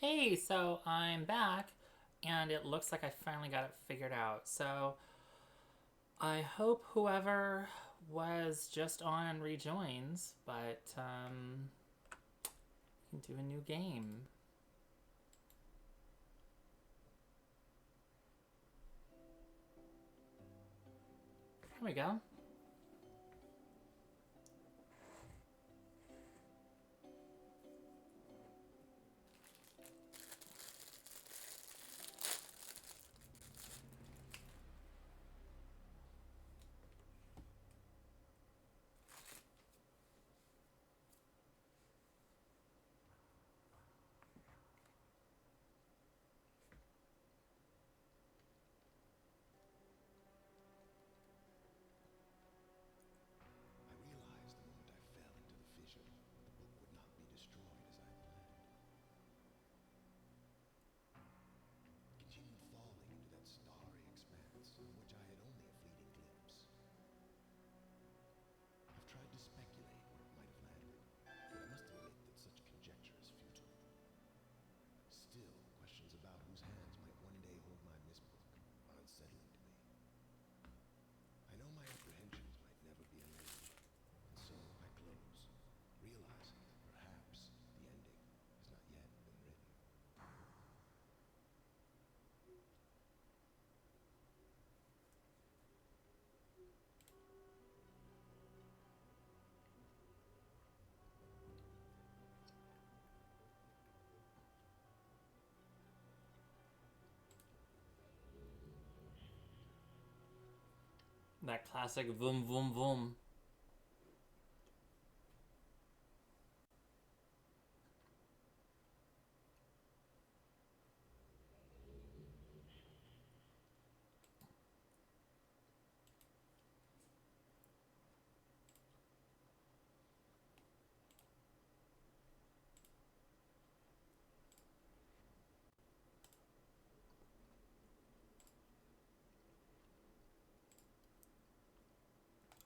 Hey, so I'm back, and it looks like I finally got it figured out. So I hope whoever was just on rejoins, but we can do a new game. There we go. I realized the moment I fell into the fissure that the book would not be destroyed as I planned. It continued falling into that starry expanse of which I had only a fleeting glimpse. I've tried to speculate where it might have landed, but I must admit that such conjecture is futile. Still, questions about whose hands might one day hold my Myst book are unsettling to me. I know my apprehensions might never be allayed, and so I close, realizing that perhaps the ending has not yet been written. That classic voom voom voom.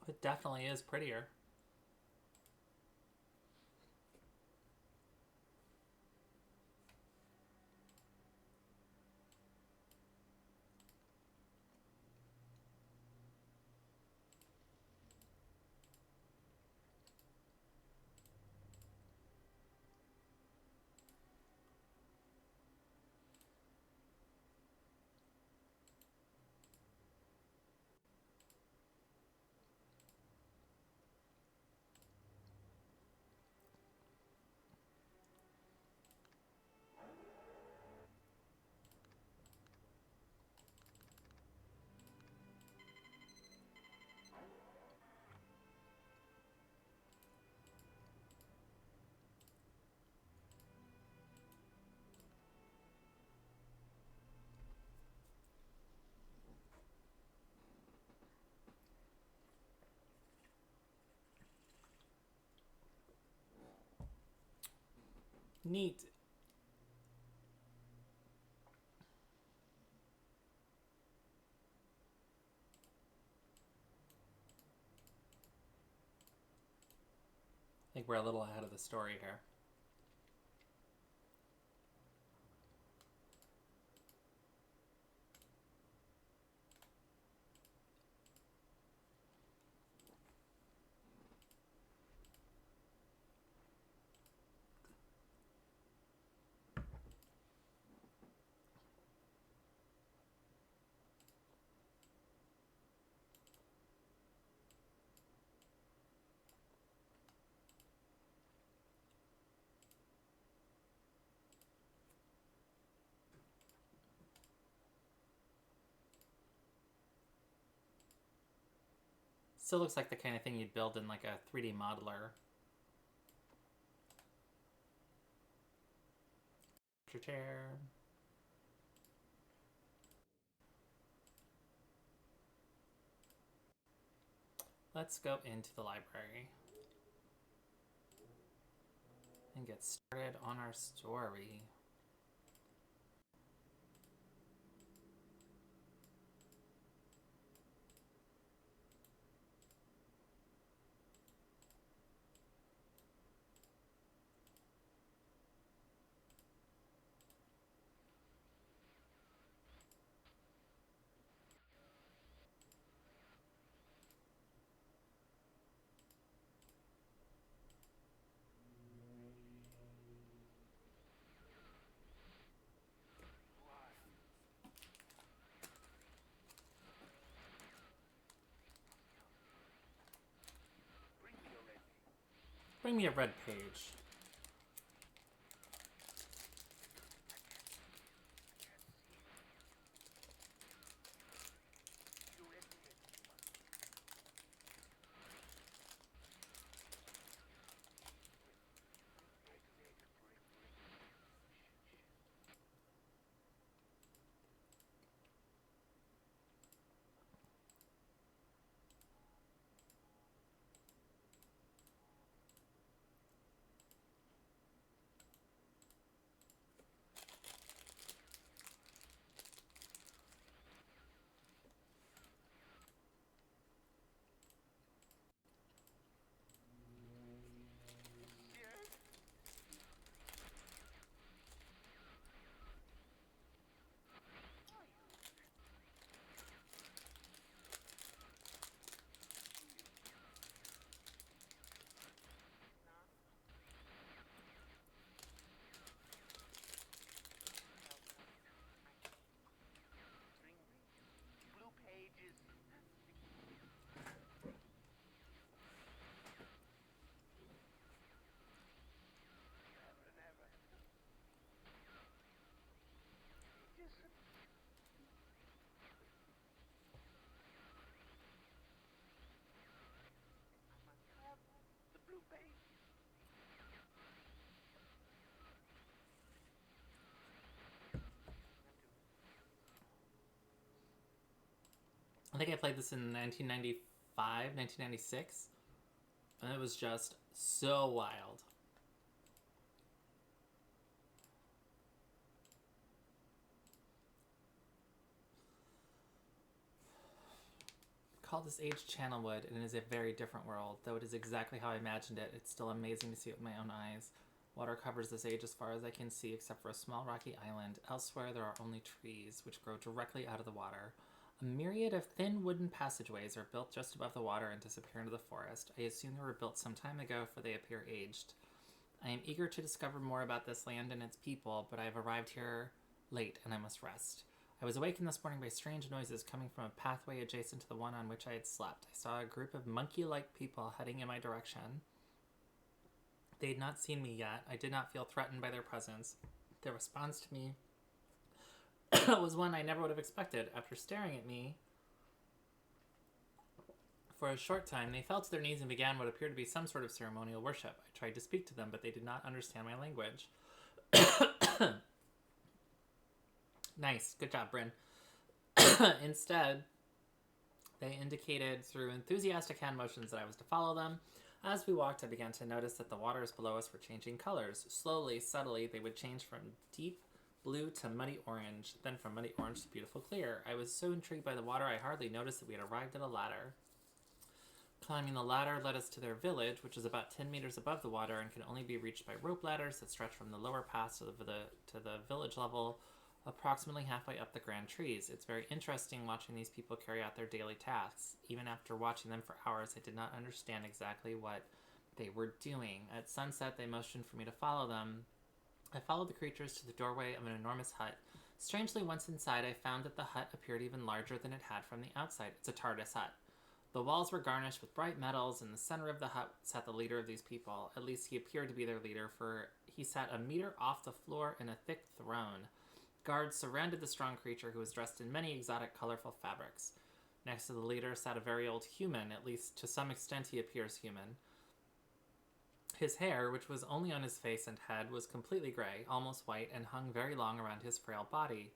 It definitely is prettier. Neat. I think we're a little ahead of the story here. Still looks like the kind of thing you'd build in like a 3D modeler. Chair. Let's go into the library and get started on our story. Bring me a red page. I think I played this in 1995, 1996, and it was just so wild. Call this age Channelwood, and it is a very different world. Though it is exactly how I imagined it, it's still amazing to see it with my own eyes. Water covers this age as far as I can see, except for a small rocky island. Elsewhere, there are only trees, which grow directly out of the water. A myriad of thin wooden passageways are built just above the water and disappear into the forest. I assume they were built some time ago, for they appear aged. I am eager to discover more about this land and its people, but I have arrived here late and I must rest. I was awakened this morning by strange noises coming from a pathway adjacent to the one on which I had slept. I saw a group of monkey-like people heading in my direction. They had not seen me yet. I did not feel threatened by their presence. Their response to me was one I never would have expected. After staring at me for a short time, they fell to their knees and began what appeared to be some sort of ceremonial worship. I tried to speak to them, but they did not understand my language. Nice. Good job, Brin. Instead, they indicated through enthusiastic hand motions that I was to follow them. As we walked, I began to notice that the waters below us were changing colors. Slowly, subtly, they would change from deep blue to muddy orange, then from muddy orange to beautiful clear. I was so intrigued by the water, I hardly noticed that we had arrived at a ladder. Climbing the ladder led us to their village, which is about 10 meters above the water and can only be reached by rope ladders that stretch from the lower pass to the village level, approximately halfway up the grand trees. It's very interesting watching these people carry out their daily tasks. Even after watching them for hours, I did not understand exactly what they were doing. At sunset, they motioned for me to follow them. I followed the creatures to the doorway of an enormous hut. Strangely, once inside, I found that the hut appeared even larger than it had from the outside. It's a TARDIS hut. The walls were garnished with bright metals. In the center of the hut sat the leader of these people. At least he appeared to be their leader, for he sat a meter off the floor in a thick throne. Guards surrounded the strong creature, who was dressed in many exotic, colorful fabrics. Next to the leader sat a very old human. At least to some extent he appears human. His hair, which was only on his face and head, was completely gray, almost white, and hung very long around his frail body.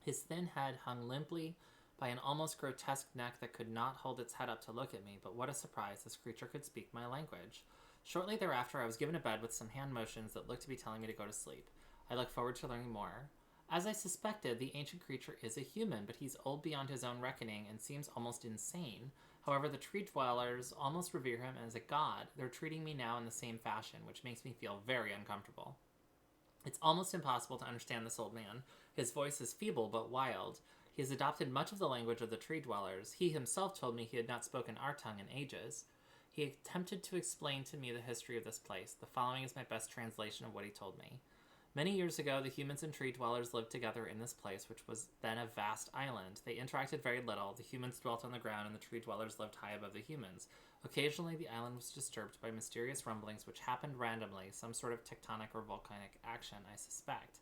His thin head hung limply by an almost grotesque neck that could not hold its head up to look at me, but what a surprise, this creature could speak my language. Shortly thereafter, I was given a bed with some hand motions that looked to be telling me to go to sleep. I look forward to learning more. As I suspected, the ancient creature is a human, but he's old beyond his own reckoning and seems almost insane. However, the tree dwellers almost revere him as a god. They're treating me now in the same fashion, which makes me feel very uncomfortable. It's almost impossible to understand this old man. His voice is feeble but wild. He has adopted much of the language of the tree dwellers. He himself told me he had not spoken our tongue in ages. He attempted to explain to me the history of this place. The following is my best translation of what he told me. Many years ago, the humans and tree dwellers lived together in this place, which was then a vast island. They interacted very little. The humans dwelt on the ground, and the tree dwellers lived high above the humans. Occasionally, the island was disturbed by mysterious rumblings which happened randomly, some sort of tectonic or volcanic action, I suspect.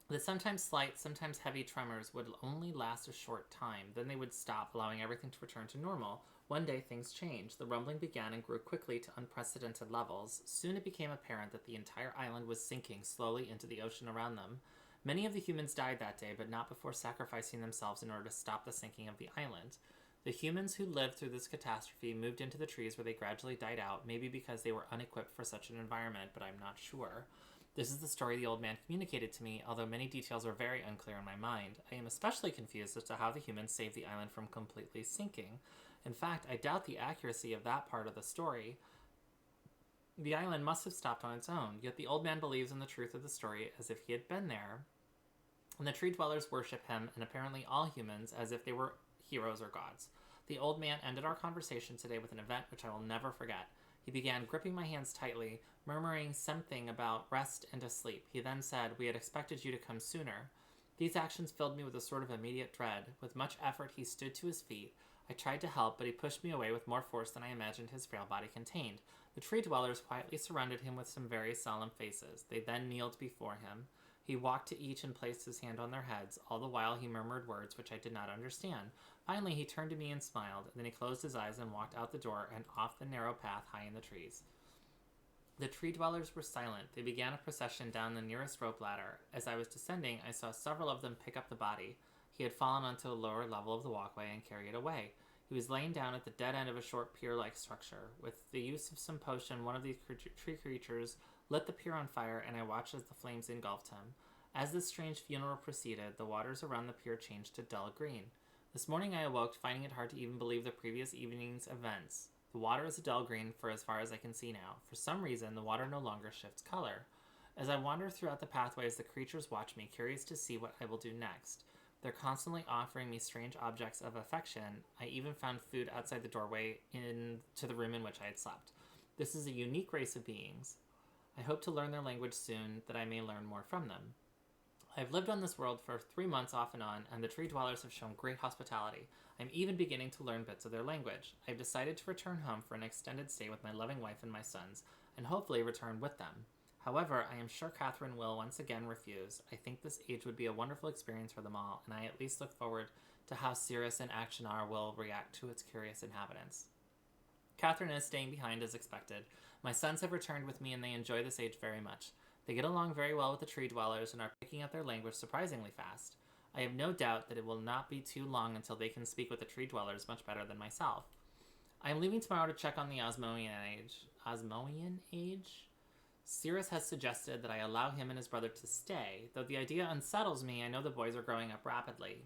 The sometimes slight, sometimes heavy tremors would only last a short time. Then they would stop, allowing everything to return to normal. One day, things changed. The rumbling began and grew quickly to unprecedented levels. Soon it became apparent that the entire island was sinking slowly into the ocean around them. Many of the humans died that day, but not before sacrificing themselves in order to stop the sinking of the island. The humans who lived through this catastrophe moved into the trees where they gradually died out, maybe because they were unequipped for such an environment, but I'm not sure. This is the story the old man communicated to me, although many details are very unclear in my mind. I am especially confused as to how the humans saved the island from completely sinking. In fact, I doubt the accuracy of that part of the story. The island must have stopped on its own, yet the old man believes in the truth of the story as if he had been there. And the tree dwellers worship him, and apparently all humans, as if they were heroes or gods. The old man ended our conversation today with an event which I will never forget. He began gripping my hands tightly, murmuring something about rest and to sleep. He then said, "We had expected you to come sooner." These actions filled me with a sort of immediate dread. With much effort, he stood to his feet. I tried to help, but he pushed me away with more force than I imagined his frail body contained. The tree dwellers quietly surrounded him with some very solemn faces. They then kneeled before him. He walked to each and placed his hand on their heads. All the while he murmured words which I did not understand. Finally he turned to me and smiled. Then he closed his eyes and walked out the door and off the narrow path high in the trees. The tree dwellers were silent. They began a procession down the nearest rope ladder. As I was descending, I saw several of them pick up the body. He had fallen onto a lower level of the walkway and carry it away. He was laying down at the dead end of a short pier-like structure. With the use of some potion, one of these tree creatures lit the pier on fire, and I watched as the flames engulfed him. As this strange funeral proceeded, the waters around the pier changed to dull green. This morning I awoke, finding it hard to even believe the previous evening's events. The water is a dull green for as far as I can see now. For some reason, the water no longer shifts color. As I wander throughout the pathways, the creatures watch me, curious to see what I will do next. They're constantly offering me strange objects of affection. I even found food outside the doorway into the room in which I had slept. This is a unique race of beings. I hope to learn their language soon, that I may learn more from them. I've lived on this world for 3 months off and on, and the tree dwellers have shown great hospitality. I'm even beginning to learn bits of their language. I've decided to return home for an extended stay with my loving wife and my sons, and hopefully return with them. However, I am sure Catherine will once again refuse. I think this age would be a wonderful experience for them all, and I at least look forward to how Cirrus and Actionar will react to its curious inhabitants. Catherine is staying behind as expected. My sons have returned with me, and they enjoy this age very much. They get along very well with the tree dwellers and are picking up their language surprisingly fast. I have no doubt that it will not be too long until they can speak with the tree dwellers much better than myself. I am leaving tomorrow to check on the Osmoian age. Osmoian age? Cirrus has suggested that I allow him and his brother to stay. Though the idea unsettles me, I know the boys are growing up rapidly.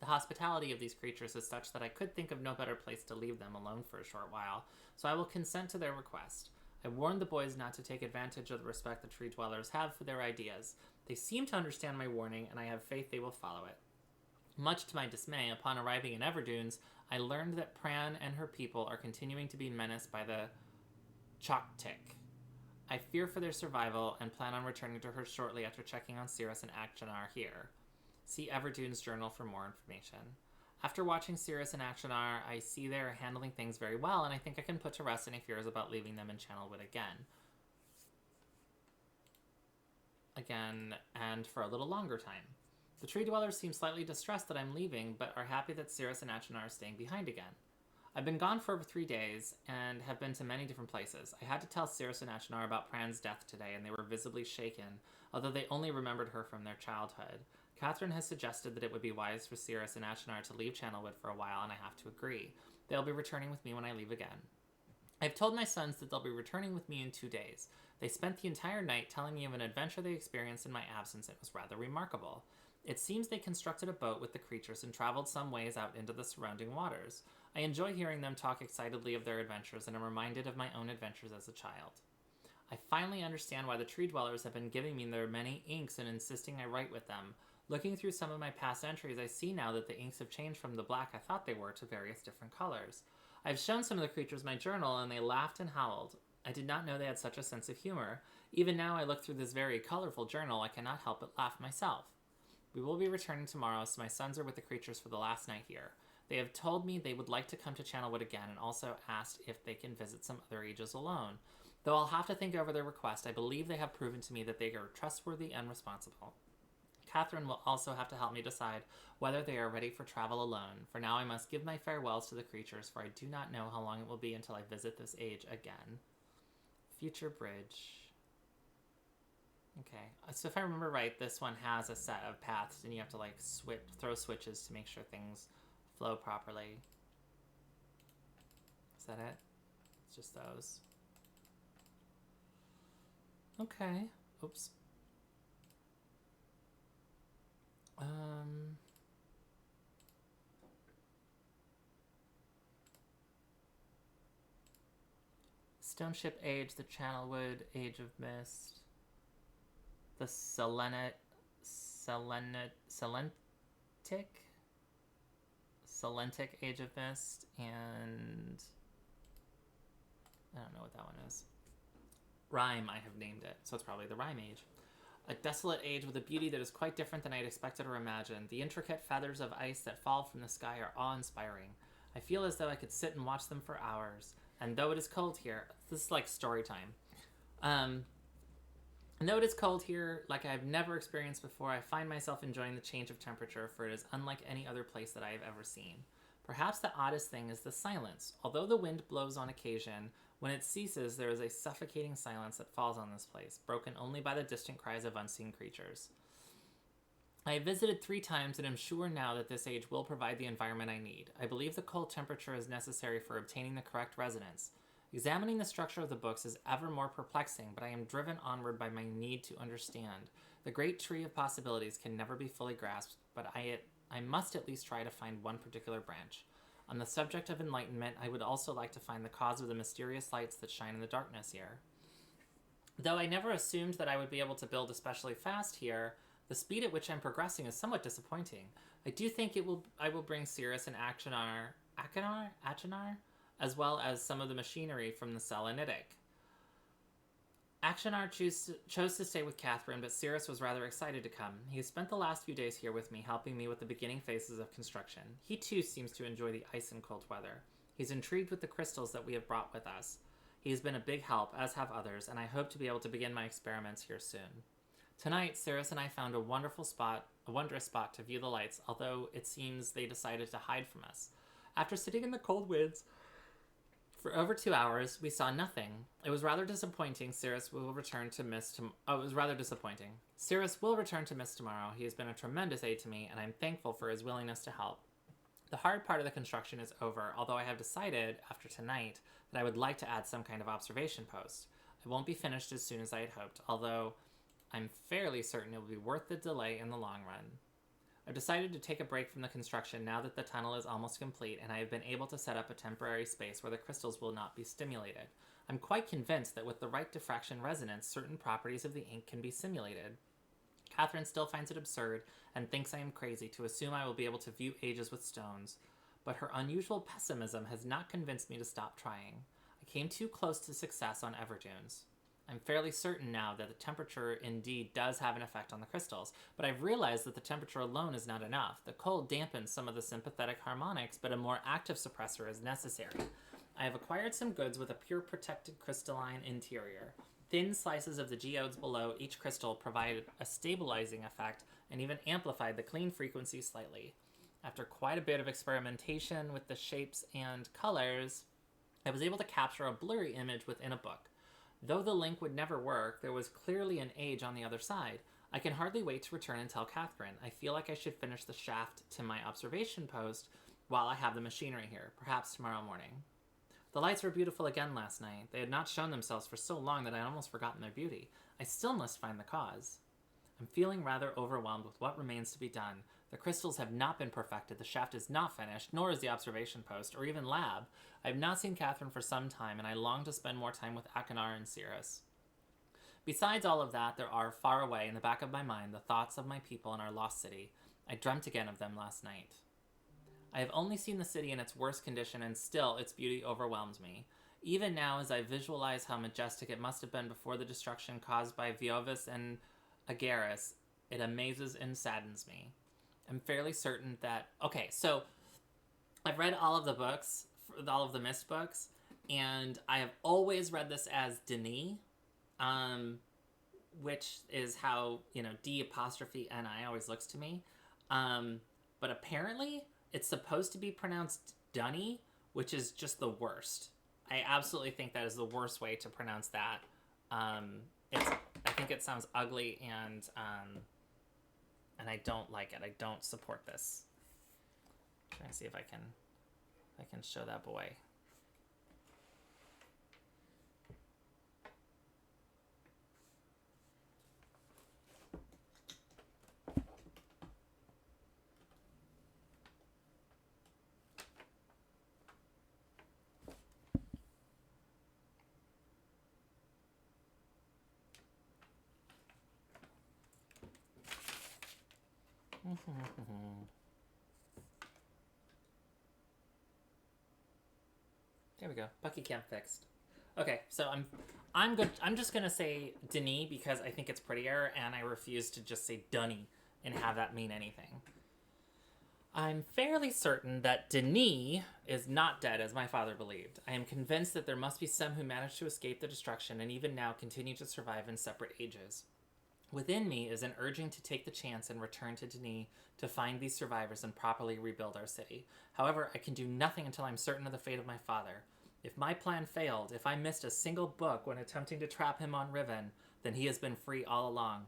The hospitality of these creatures is such that I could think of no better place to leave them alone for a short while, so I will consent to their request. I warned the boys not to take advantage of the respect the tree dwellers have for their ideas. They seem to understand my warning, and I have faith they will follow it. Much to my dismay, upon arriving in Everdunes, I learned that Pran and her people are continuing to be menaced by the Choctic. I fear for their survival and plan on returning to her shortly after checking on Cirrus and Actionar here. See Everdune's journal for more information. After watching Cirrus and Actionar, I see they are handling things very well, and I think I can put to rest any fears about leaving them in Channelwood again. And for a little longer time. The tree dwellers seem slightly distressed that I'm leaving, but are happy that Cirrus and Actionar are staying behind again. I've been gone for over 3 days, and have been to many different places. I had to tell Cirrus and Actionar about Pran's death today, and they were visibly shaken, although they only remembered her from their childhood. Catherine has suggested that it would be wise for Cirrus and Actionar to leave Channelwood for a while, and I have to agree. They'll be returning with me when I leave again. I've told my sons that they'll be returning with me in 2 days. They spent the entire night telling me of an adventure they experienced in my absence. It was rather remarkable. It seems they constructed a boat with the creatures and traveled some ways out into the surrounding waters. I enjoy hearing them talk excitedly of their adventures, and am reminded of my own adventures as a child. I finally understand why the tree dwellers have been giving me their many inks and insisting I write with them. Looking through some of my past entries, I see now that the inks have changed from the black I thought they were to various different colors. I've shown some of the creatures my journal, and they laughed and howled. I did not know they had such a sense of humor. Even now I look through this very colorful journal, I cannot help but laugh myself. We will be returning tomorrow, so my sons are with the creatures for the last night here. They have told me they would like to come to Channelwood again and also asked if they can visit some other ages alone. Though I'll have to think over their request, I believe they have proven to me that they are trustworthy and responsible. Catherine will also have to help me decide whether they are ready for travel alone. For now, I must give my farewells to the creatures, for I do not know how long it will be until I visit this age again. Future Bridge. Okay, so if I remember right, this one has a set of paths, and you have to like throw switches to make sure things flow properly. Is that it? It's just those. Okay. Oops. Stone Ship Age, the Channelwood Age of Myst, the Selentic Age of Mist, and I don't know what that one is. Rime, I have named it, so it's probably the Rime Age. A desolate age with a beauty that is quite different than I had expected or imagined. The intricate feathers of ice that fall from the sky are awe-inspiring. I feel as though I could sit and watch them for hours. And though it is cold here, this is like story time. And though it is cold here, like I've never experienced before, I find myself enjoying the change of temperature, for it is unlike any other place that I have ever seen. Perhaps the oddest thing is the silence. Although the wind blows on occasion, when it ceases, there is a suffocating silence that falls on this place, broken only by the distant cries of unseen creatures. I have visited 3 times and am sure now that this age will provide the environment I need. I believe the cold temperature is necessary for obtaining the correct resonance. Examining the structure of the books is ever more perplexing, but I am driven onward by my need to understand. The great tree of possibilities can never be fully grasped, but I must at least try to find one particular branch. On the subject of enlightenment, I would also like to find the cause of the mysterious lights that shine in the darkness here. Though I never assumed that I would be able to build especially fast here, the speed at which I'm progressing is somewhat disappointing. I do think I will bring Cirrus and Achenar, as well as some of the machinery from the Selenitic. Achenar chose to stay with Catherine, but Cirrus was rather excited to come. He has spent the last few days here with me, helping me with the beginning phases of construction. He too seems to enjoy the ice and cold weather. He's intrigued with the crystals that we have brought with us. He has been a big help, as have others, and I hope to be able to begin my experiments here soon. Tonight, Cirrus and I found a wondrous spot to view the lights, although it seems they decided to hide from us. After sitting in the cold winds for over 2 hours, we saw nothing. It was rather disappointing. Cirrus will return to Myst tomorrow. He has been a tremendous aid to me, and I'm thankful for his willingness to help. The hard part of the construction is over, although I have decided, after tonight, that I would like to add some kind of observation post. It won't be finished as soon as I had hoped, although I'm fairly certain it will be worth the delay in the long run. I've decided to take a break from the construction now that the tunnel is almost complete, and I have been able to set up a temporary space where the crystals will not be stimulated. I'm quite convinced that with the right diffraction resonance, certain properties of the ink can be simulated. Catherine still finds it absurd and thinks I am crazy to assume I will be able to view ages with stones, but her unusual pessimism has not convinced me to stop trying. I came too close to success on Everdunes. I'm fairly certain now that the temperature indeed does have an effect on the crystals, but I've realized that the temperature alone is not enough. The cold dampens some of the sympathetic harmonics, but a more active suppressor is necessary. I have acquired some goods with a pure protected crystalline interior. Thin slices of the geodes below each crystal provide a stabilizing effect and even amplified the clean frequency slightly. After quite a bit of experimentation with the shapes and colors, I was able to capture a blurry image within a book. Though the link would never work, there was clearly an age on the other side. I can hardly wait to return and tell Catherine. I feel like I should finish the shaft to my observation post while I have the machinery here, perhaps tomorrow morning. The lights were beautiful again last night. They had not shown themselves for so long that I had almost forgotten their beauty. I still must find the cause. I'm feeling rather overwhelmed with what remains to be done. The crystals have not been perfected, the shaft is not finished, nor is the observation post, or even lab. I have not seen Catherine for some time, and I long to spend more time with Achenar and Cirrus. Besides all of that, there are, far away in the back of my mind, the thoughts of my people in our lost city. I dreamt again of them last night. I have only seen the city in its worst condition, and still its beauty overwhelms me. Even now, as I visualize how majestic it must have been before the destruction caused by Viovis and Agaris, it amazes and saddens me. I'm fairly certain that... Okay, so I've read all of the books, all of the Myst books, and I have always read this as Denis, um, which is how, D apostrophe N-I always looks to me. But apparently it's supposed to be pronounced Dunny, which is just the worst. I absolutely think that is the worst way to pronounce that. I think it sounds ugly, and I don't like it. I don't support this. I'm trying to see if I can show that boy. There we go. Bucky Camp fixed. Okay, so I'm good. I'm just gonna say Denis because I think it's prettier, and I refuse to just say Dunny and have that mean anything. I'm fairly certain that Denis is not dead as my father believed. I am convinced that there must be some who managed to escape the destruction and even now continue to survive in separate ages. Within me is an urging to take the chance and return to Denis to find these survivors and properly rebuild our city. However, I can do nothing until I'm certain of the fate of my father. If my plan failed, if I missed a single book when attempting to trap him on Riven, then he has been free all along.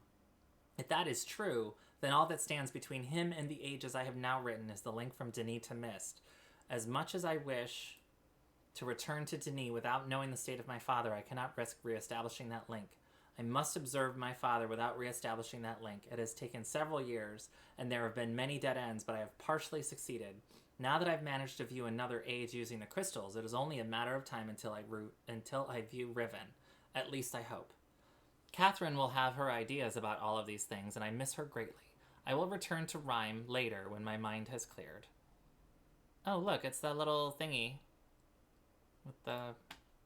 If that is true, then all that stands between him and the ages I have now written is the link from Denis to Myst. As much as I wish to return to Denis without knowing the state of my father, I cannot risk re-establishing that link. I must observe my father without re-establishing that link. It has taken several years, and there have been many dead ends, but I have partially succeeded. Now that I've managed to view another age using the crystals, it is only a matter of time until I view Riven. At least I hope. Catherine will have her ideas about all of these things, and I miss her greatly. I will return to Rhyme later when my mind has cleared. Oh, look, it's that little thingy with the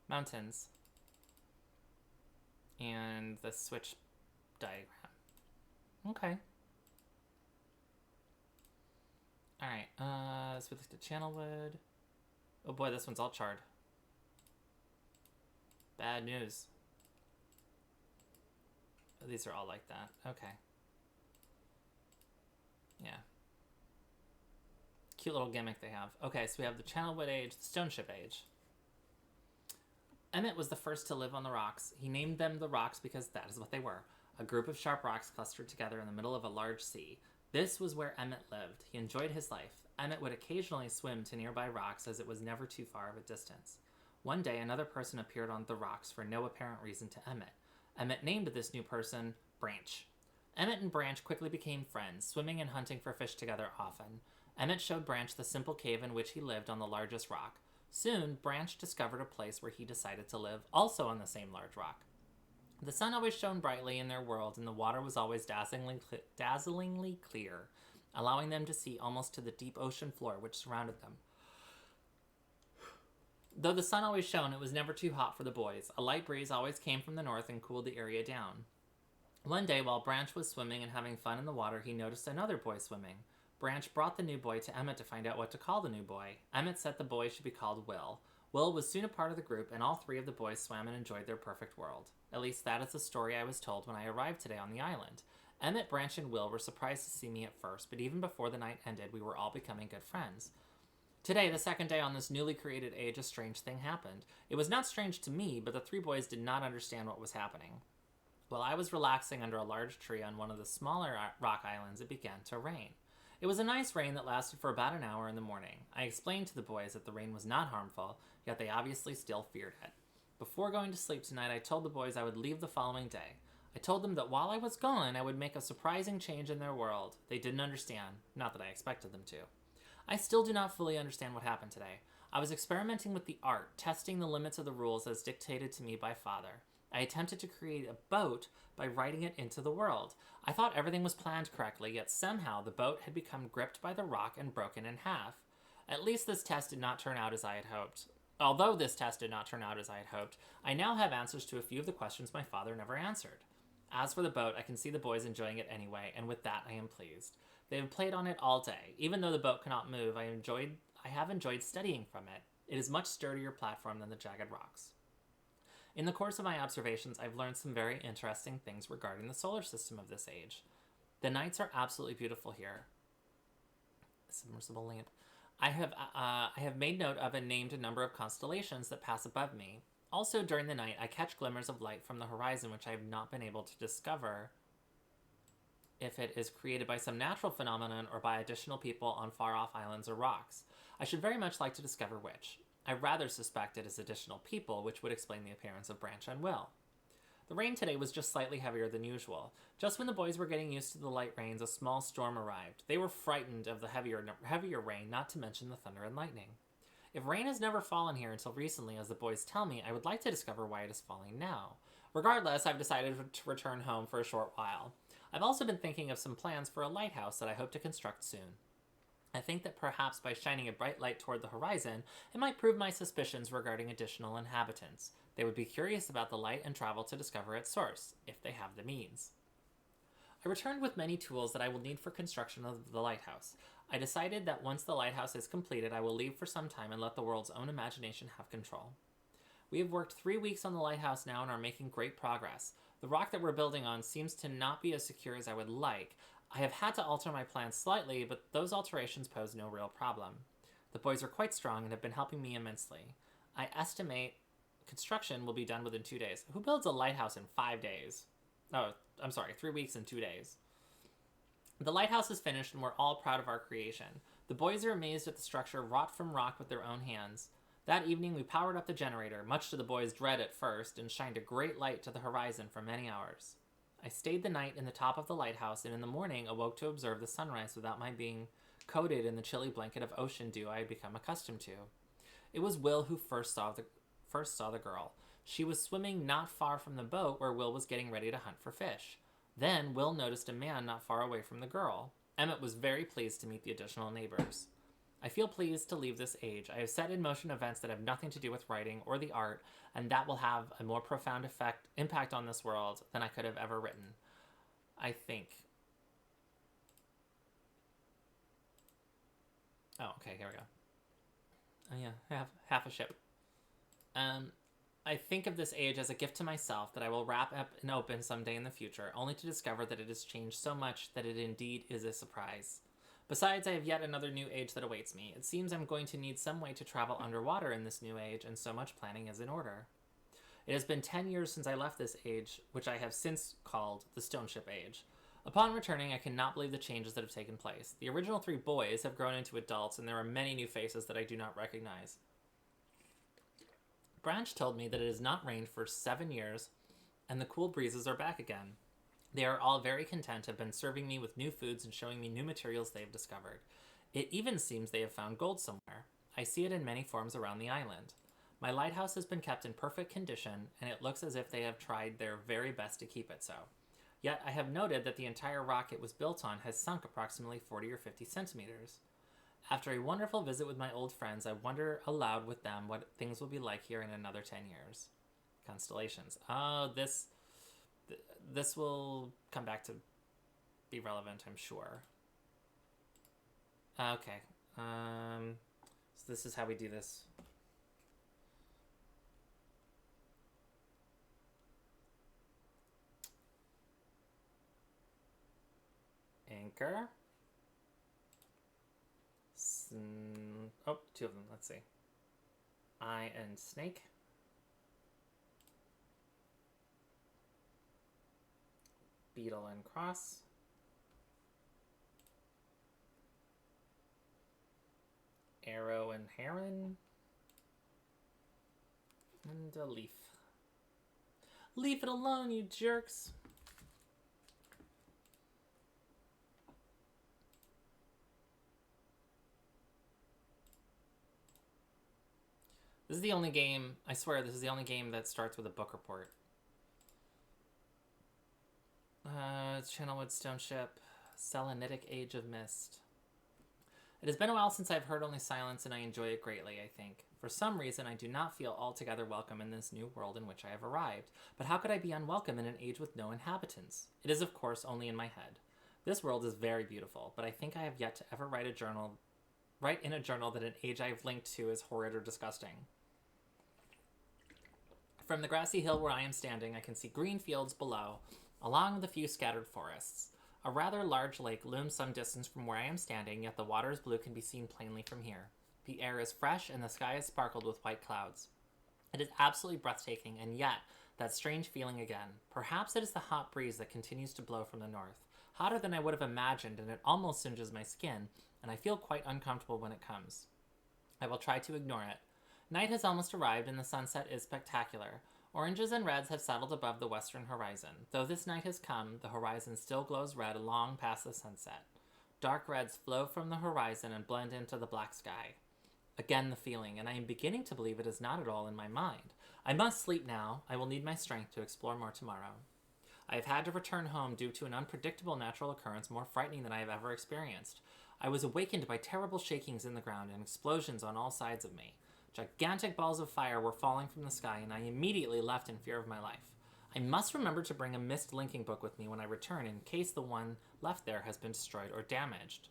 mountains and the switch diagram. Okay. Alright, so we looked at Channelwood. Oh boy, this one's all charred. Bad news. Oh, these are all like that. Okay. Yeah. Cute little gimmick they have. Okay, so we have the Channelwood Age, the Stoneship Age. Emmett was the first to live on the rocks. He named them the rocks because that is what they were. A group of sharp rocks clustered together in the middle of a large sea. This was where Emmett lived. He enjoyed his life. Emmett would occasionally swim to nearby rocks as it was never too far of a distance. One day, another person appeared on the rocks for no apparent reason to Emmett. Emmett named this new person Branch. Emmett and Branch quickly became friends, swimming and hunting for fish together often. Emmett showed Branch the simple cave in which he lived on the largest rock. Soon, Branch discovered a place where he decided to live, also on the same large rock. The sun always shone brightly in their world, and the water was always dazzlingly clear, allowing them to see almost to the deep ocean floor which surrounded them. Though the sun always shone, it was never too hot for the boys. A light breeze always came from the north and cooled the area down. One day, while Branch was swimming and having fun in the water, he noticed another boy swimming. Branch brought the new boy to Emmett to find out what to call the new boy. Emmett said the boy should be called Will. Will was soon a part of the group, and all three of the boys swam and enjoyed their perfect world. At least that is the story I was told when I arrived today on the island. Emmett, Branch, and Will were surprised to see me at first, but even before the night ended, we were all becoming good friends. Today, the second day on this newly created age, a strange thing happened. It was not strange to me, but the three boys did not understand what was happening. While I was relaxing under a large tree on one of the smaller rock islands, it began to rain. It was a nice rain that lasted for about an hour in the morning. I explained to the boys that the rain was not harmful, yet they obviously still feared it. Before going to sleep tonight, I told the boys I would leave the following day. I told them that while I was gone, I would make a surprising change in their world. They didn't understand, not that I expected them to. I still do not fully understand what happened today. I was experimenting with the art, testing the limits of the rules as dictated to me by Father. I attempted to create a boat by writing it into the world. I thought everything was planned correctly, yet somehow the boat had become gripped by the rock and broken in half. At least this test did not turn out as I had hoped. Although this test did not turn out as I had hoped, I now have answers to a few of the questions my father never answered. As for the boat, I can see the boys enjoying it anyway, and with that I am pleased. They have played on it all day. Even though the boat cannot move, I I have enjoyed studying from it. It is much sturdier platform than the jagged rocks. In the course of my observations, I've learned some very interesting things regarding the solar system of this age. The nights are absolutely beautiful here. Submersible lamp. I have made note of and named a number of constellations that pass above me. Also, during the night, I catch glimmers of light from the horizon which I have not been able to discover if it is created by some natural phenomenon or by additional people on far-off islands or rocks. I should very much like to discover which. I rather suspect it is additional people, which would explain the appearance of Branch and Will. The rain today was just slightly heavier than usual. Just when the boys were getting used to the light rains, a small storm arrived. They were frightened of the heavier rain, not to mention the thunder and lightning. If rain has never fallen here until recently, as the boys tell me, I would like to discover why it is falling now. Regardless, I've decided to return home for a short while. I've also been thinking of some plans for a lighthouse that I hope to construct soon. I think that perhaps by shining a bright light toward the horizon, it might prove my suspicions regarding additional inhabitants. They would be curious about the light and travel to discover its source, if they have the means. I returned with many tools that I will need for construction of the lighthouse. I decided that once the lighthouse is completed, I will leave for some time and let the world's own imagination have control. We have worked 3 weeks on the lighthouse now and are making great progress. The rock that we're building on seems to not be as secure as I would like. I have had to alter my plans slightly, but those alterations pose no real problem. The boys are quite strong and have been helping me immensely. I estimate construction will be done within 2 days. Who builds a lighthouse in 5 days? Oh, I'm sorry, 3 weeks and 2 days. The lighthouse is finished and we're all proud of our creation. The boys are amazed at the structure wrought from rock with their own hands. That evening we powered up the generator, much to the boys' dread at first, and shined a great light to the horizon for many hours. I stayed the night in the top of the lighthouse and in the morning awoke to observe the sunrise without my being coated in the chilly blanket of ocean dew I had become accustomed to. It was Will who first saw the girl. She was swimming not far from the boat where Will was getting ready to hunt for fish. Then Will noticed a man not far away from the girl. Emmett was very pleased to meet the additional neighbors. I feel pleased to leave this age. I have set in motion events that have nothing to do with writing or the art, and that will have a more profound impact on this world than I could have ever written. I think. Oh, okay, here we go. Oh yeah, half a ship. I think of this age as a gift to myself that I will wrap up and open someday in the future, only to discover that it has changed so much that it indeed is a surprise. Besides, I have yet another new age that awaits me. It seems I'm going to need some way to travel underwater in this new age, and so much planning is in order. It has been 10 years since I left this age, which I have since called the Stone Ship Age. Upon returning, I cannot believe the changes that have taken place. The original 3 boys have grown into adults, and there are many new faces that I do not recognize. Branch told me that it has not rained for 7 years, and the cool breezes are back again. They are all very content, have been serving me with new foods and showing me new materials they have discovered. It even seems they have found gold somewhere. I see it in many forms around the island. My lighthouse has been kept in perfect condition, and it looks as if they have tried their very best to keep it so. Yet I have noted that the entire rock it was built on has sunk approximately 40 or 50 centimeters. After a wonderful visit with my old friends, I wonder aloud with them what things will be like here in another 10 years. Constellations. Oh, this will come back to be relevant, I'm sure. Okay. So this is how we do this. Anchor. Oh, 2 of them. Let's see. Eye and snake. Beetle and cross. Arrow and heron. And a leaf. Leave it alone, you jerks! This is the only game, I swear, this is the only game that starts with a book report. Channelwood Stone Ship, Selenitic Age of Myst. It has been a while since I've heard only silence, and I enjoy it greatly, I think. For some reason, I do not feel altogether welcome in this new world in which I have arrived. But how could I be unwelcome in an age with no inhabitants? It is, of course, only in my head. This world is very beautiful, but I think I have yet to ever write a journal write in a journal that an age I've linked to is horrid or disgusting. From the grassy hill where I am standing, I can see green fields below, along with a few scattered forests. A rather large lake looms some distance from where I am standing, yet the water's blue can be seen plainly from here. The air is fresh, and the sky is sparkled with white clouds. It is absolutely breathtaking, and yet, that strange feeling again. Perhaps it is the hot breeze that continues to blow from the north. Hotter than I would have imagined, and it almost singes my skin, and I feel quite uncomfortable when it comes. I will try to ignore it. Night has almost arrived, and the sunset is spectacular. Oranges and reds have settled above the western horizon. Though this night has come, the horizon still glows red long past the sunset. Dark reds flow from the horizon and blend into the black sky. Again the feeling, and I am beginning to believe it is not at all in my mind. I must sleep now. I will need my strength to explore more tomorrow. I have had to return home due to an unpredictable natural occurrence more frightening than I have ever experienced. I was awakened by terrible shakings in the ground and explosions on all sides of me. Gigantic balls of fire were falling from the sky, and I immediately left in fear of my life. I must remember to bring a Myst linking book with me when I return in case the one left there has been destroyed or damaged.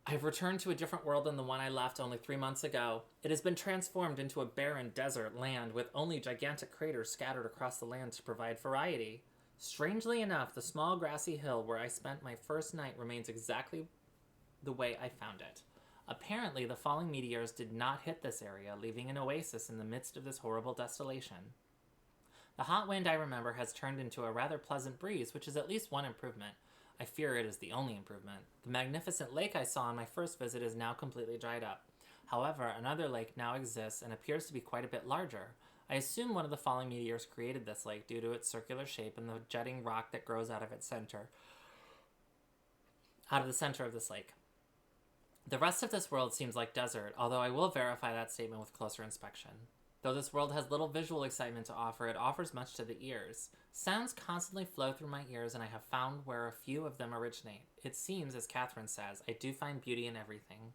I have returned to a different world than the one I left only 3 months ago. It has been transformed into a barren desert land with only gigantic craters scattered across the land to provide variety. Strangely enough, the small grassy hill where I spent my first night remains exactly the way I found it. Apparently, the falling meteors did not hit this area, leaving an oasis in the midst of this horrible desolation. The hot wind I remember has turned into a rather pleasant breeze, which is at least one improvement. I fear it is the only improvement. The magnificent lake I saw on my first visit is now completely dried up. However, another lake now exists and appears to be quite a bit larger. I assume one of the falling meteors created this lake due to its circular shape and the jutting rock that grows out of the center of this lake. The rest of this world seems like desert, although I will verify that statement with closer inspection. Though this world has little visual excitement to offer, it offers much to the ears. Sounds constantly flow through my ears, and I have found where a few of them originate. It seems, as Catherine says, I do find beauty in everything.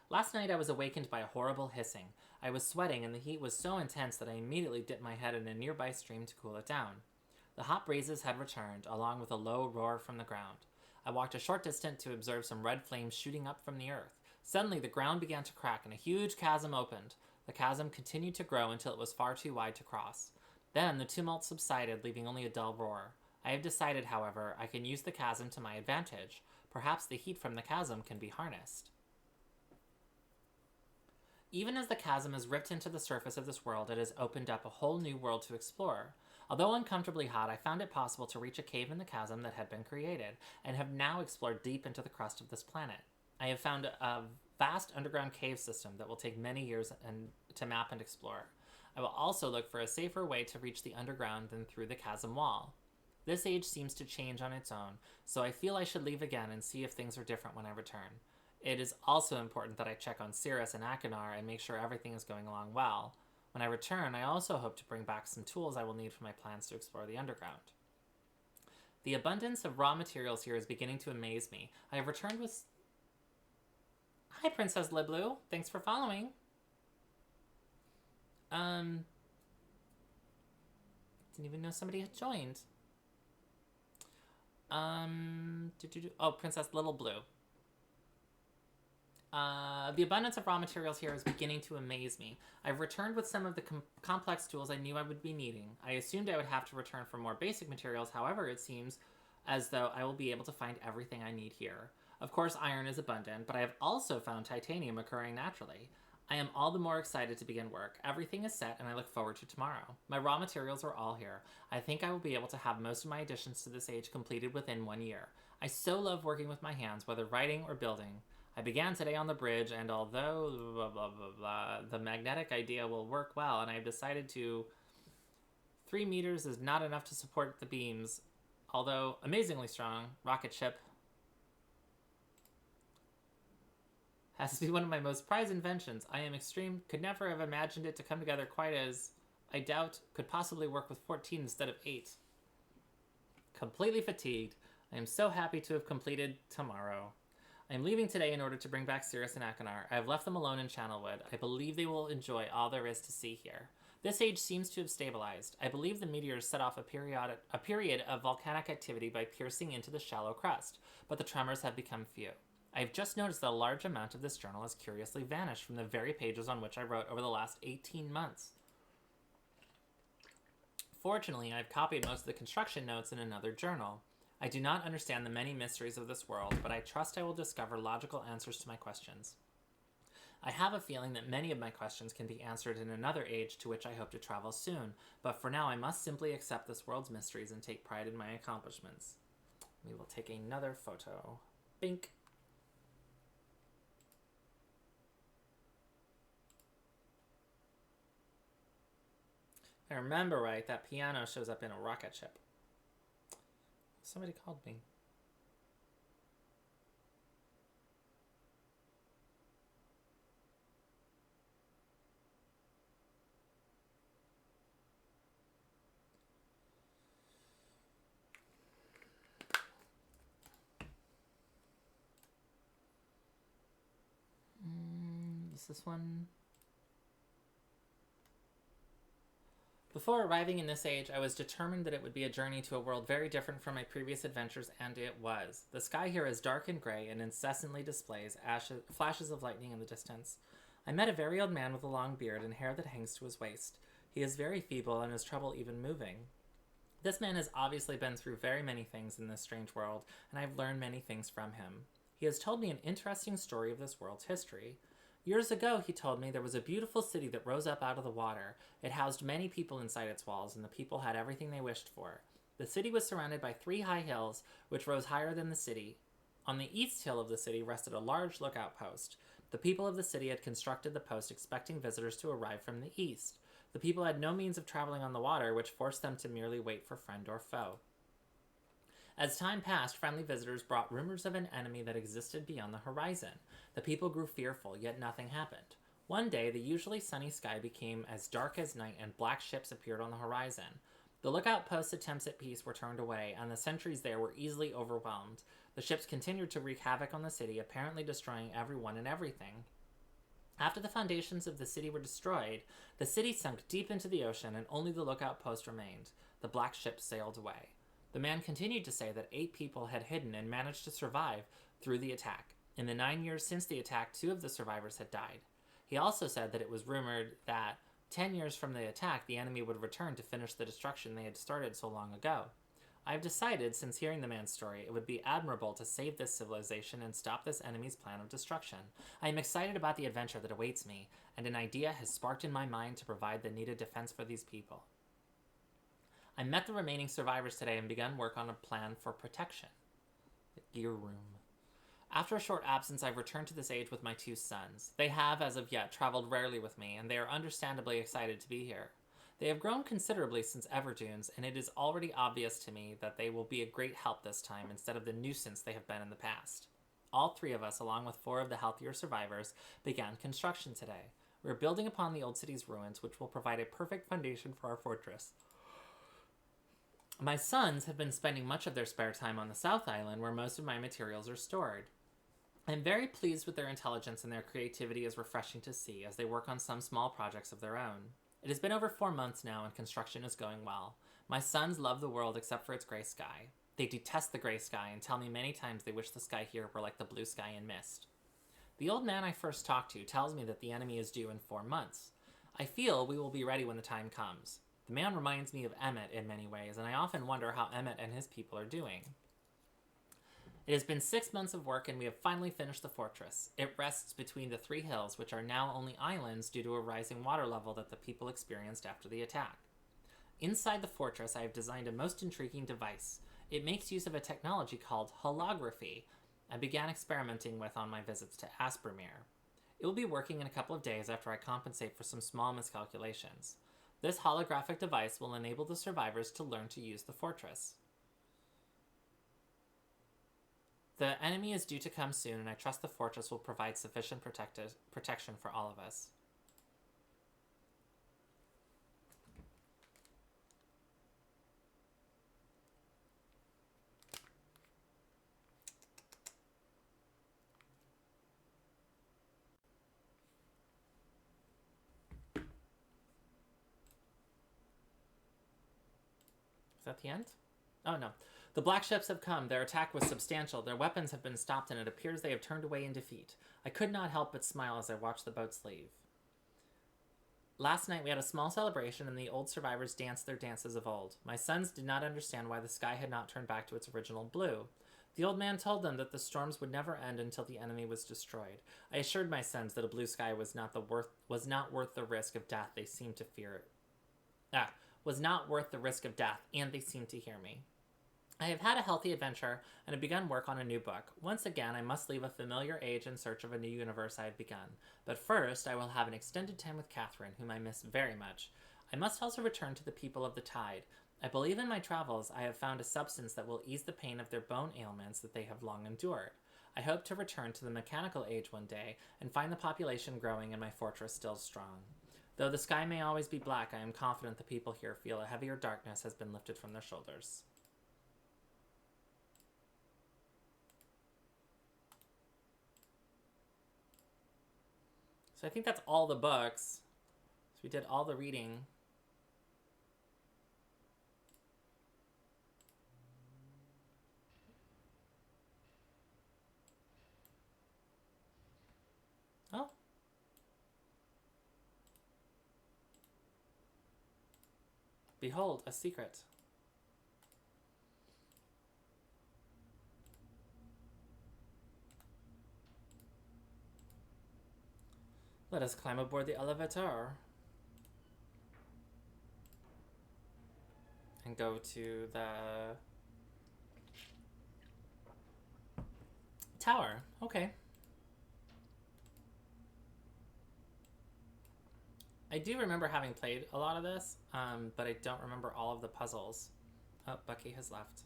Last night I was awakened by a horrible hissing. I was sweating, and the heat was so intense that I immediately dipped my head in a nearby stream to cool it down. The hot breezes had returned, along with a low roar from the ground. I walked a short distance to observe some red flames shooting up from the earth. Suddenly, the ground began to crack, and a huge chasm opened. The chasm continued to grow until it was far too wide to cross. Then the tumult subsided, leaving only a dull roar. I have decided, however, I can use the chasm to my advantage. Perhaps the heat from the chasm can be harnessed. Even as the chasm has ripped into the surface of this world, it has opened up a whole new world to explore. Although uncomfortably hot, I found it possible to reach a cave in the chasm that had been created, and have now explored deep into the crust of this planet. I have found a vast underground cave system that will take many years to map and explore. I will also look for a safer way to reach the underground than through the chasm wall. This age seems to change on its own, so I feel I should leave again and see if things are different when I return. It is also important that I check on Cirrus and Akinar and make sure everything is going along well. When I return, I also hope to bring back some tools I will need for my plans to explore the underground. The abundance of raw materials here is beginning to amaze me. I have returned with... Hi, Princess Liblu. Thanks for following. Didn't even know somebody had joined. Oh, Princess Little Blue. The abundance of raw materials here is beginning to amaze me. I've returned with some of the complex tools I knew I would be needing. I assumed I would have to return for more basic materials, however, it seems as though I will be able to find everything I need here. Of course, iron is abundant, but I have also found titanium occurring naturally. I am all the more excited to begin work. Everything is set, and I look forward to tomorrow. My raw materials are all here. I think I will be able to have most of my additions to this age completed within 1 year. I so love working with my hands, whether writing or building. I began today on the bridge, and although blah, blah, blah, blah, the magnetic idea will work well, and I have decided 3 meters is not enough to support the beams. Although amazingly strong, rocket ship has to be one of my most prized inventions. I am extreme, could never have imagined it to come together quite as, I doubt, could possibly work with 14 instead of 8. Completely fatigued. I am so happy to have completed tomorrow. I am leaving today in order to bring back Cirrus and Akinar. I have left them alone in Channelwood. I believe they will enjoy all there is to see here. This age seems to have stabilized. I believe the meteors set off a period of volcanic activity by piercing into the shallow crust, but the tremors have become few. I have just noticed that a large amount of this journal has curiously vanished from the very pages on which I wrote over the last 18 months. Fortunately, I have copied most of the construction notes in another journal. I do not understand the many mysteries of this world, but I trust I will discover logical answers to my questions. I have a feeling that many of my questions can be answered in another age to which I hope to travel soon, but for now I must simply accept this world's mysteries and take pride in my accomplishments. We will take another photo. Bink. If I remember right, that piano shows up in a rocket ship. Somebody called me. Is this one? Before arriving in this age, I was determined that it would be a journey to a world very different from my previous adventures, and it was. The sky here is dark and gray and incessantly displays flashes of lightning in the distance. I met a very old man with a long beard and hair that hangs to his waist. He is very feeble and has trouble even moving. This man has obviously been through very many things in this strange world, and I have learned many things from him. He has told me an interesting story of this world's history. Years ago, he told me, there was a beautiful city that rose up out of the water. It housed many people inside its walls, and the people had everything they wished for. The city was surrounded by 3 high hills, which rose higher than the city. On the east hill of the city rested a large lookout post. The people of the city had constructed the post expecting visitors to arrive from the east. The people had no means of traveling on the water, which forced them to merely wait for friend or foe. As time passed, friendly visitors brought rumors of an enemy that existed beyond the horizon. The people grew fearful, yet nothing happened. One day, the usually sunny sky became as dark as night, and black ships appeared on the horizon. The lookout post's attempts at peace were turned away, and the sentries there were easily overwhelmed. The ships continued to wreak havoc on the city, apparently destroying everyone and everything. After the foundations of the city were destroyed, the city sunk deep into the ocean, and only the lookout post remained. The black ships sailed away. The man continued to say that 8 people had hidden and managed to survive through the attack. In the 9 years since the attack, 2 of the survivors had died. He also said that it was rumored that 10 years from the attack, the enemy would return to finish the destruction they had started so long ago. I have decided, since hearing the man's story, it would be admirable to save this civilization and stop this enemy's plan of destruction. I am excited about the adventure that awaits me, and an idea has sparked in my mind to provide the needed defense for these people. I met the remaining survivors today and begun work on a plan for protection. The gear room. After a short absence, I've returned to this age with my 2 sons. They have, as of yet, traveled rarely with me, and they are understandably excited to be here. They have grown considerably since Everdunes, and it is already obvious to me that they will be a great help this time instead of the nuisance they have been in the past. All 3 of us, along with 4 of the healthier survivors, began construction today. We are building upon the old city's ruins, which will provide a perfect foundation for our fortress. My sons have been spending much of their spare time on the South Island, where most of my materials are stored. I am very pleased with their intelligence, and their creativity is refreshing to see as they work on some small projects of their own. It has been over 4 months now, and construction is going well. My sons love the world except for its gray sky. They detest the gray sky and tell me many times they wish the sky here were like the blue sky in Myst. The old man I first talked to tells me that the enemy is due in 4 months. I feel we will be ready when the time comes. The man reminds me of Emmett in many ways, and I often wonder how Emmett and his people are doing. It has been 6 months of work, and we have finally finished the fortress. It rests between the 3 hills, which are now only islands due to a rising water level that the people experienced after the attack. Inside the fortress, I have designed a most intriguing device. It makes use of a technology called holography I began experimenting with on my visits to Aspermere. It will be working in a couple of days after I compensate for some small miscalculations. This holographic device will enable the survivors to learn to use the fortress. The enemy is due to come soon, and I trust the fortress will provide sufficient protection for all of us. Is that the end? Oh, no. The black ships have come. Their attack was substantial. Their weapons have been stopped, and it appears they have turned away in defeat. I could not help but smile as I watched the boats leave. Last night we had a small celebration, and the old survivors danced their dances of old. My sons did not understand why the sky had not turned back to its original blue. The old man told them that the storms would never end until the enemy was destroyed. I assured my sons that a blue sky was not worth the risk of death. They seemed to fear it. Was not worth the risk of death, and they seemed to hear me. I have had a healthy adventure and have begun work on a new book. Once again, I must leave a familiar age in search of a new universe I have begun. But first, I will have an extended time with Catherine, whom I miss very much. I must also return to the people of the tide. I believe in my travels I have found a substance that will ease the pain of their bone ailments that they have long endured. I hope to return to the mechanical age one day and find the population growing and my fortress still strong. Though the sky may always be black, I am confident the people here feel a heavier darkness has been lifted from their shoulders. So I think that's all the books. So we did all the reading. Oh. Behold, a secret. Let us climb aboard the elevator. And go to the tower. Okay. I do remember having played a lot of this, but I don't remember all of the puzzles. Oh, Bucky has left.